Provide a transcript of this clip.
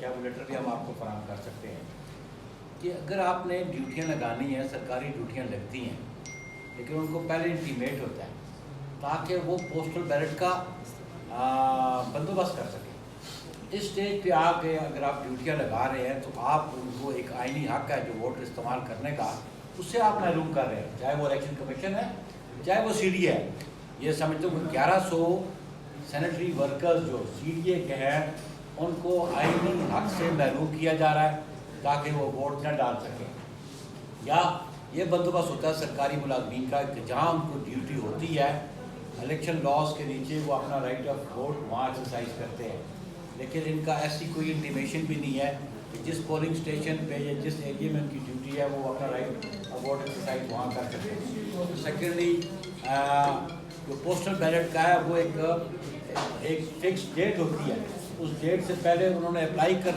क्या वो लेटर भी हम आपको फराहम कर सकते हैं कि अगर आपने ड्यूटियाँ लगानी हैं, सरकारी ड्यूटियाँ लगती हैं, लेकिन उनको पहले इंटीमेट होता है ताकि वो पोस्टल बैलेट का बंदोबस्त कर सकें। इस स्टेज पे आके अगर आप ड्यूटियाँ लगा रहे हैं तो आप उनको एक आईनी हक है जो वोट इस्तेमाल करने का, उससे आप महरूम कर रहे हैं, चाहे वो इलेक्शन कमीशन है, चाहे वो CDA है। ये समझते हो 1100 सैनिटरी वर्कर्स जो CDA के हैं उनको आईनी हक से महरूम किया जा रहा है ताकि वो वोट न डाल सकें। या ये बंदोबस्त होता है सरकारी मुलाजमीन का कि जहाँ उनको ड्यूटी होती है इलेक्शन लॉज के नीचे वो अपना राइट ऑफ वोट वहाँ एक्सरसाइज करते हैं, लेकिन इनका ऐसी कोई इंटीमेशन भी नहीं है कि जिस पोलिंग स्टेशन पे या जिस एरिया में उनकी ड्यूटी है वो अपना राइट ऑफ वोट एक्सरसाइज वहाँ कर सकते हैं। सेकेंडली जो पोस्टल बैलेट का है वो एक फिक्स डेट होती है, उस डेट से पहले उन्होंने अप्लाई कर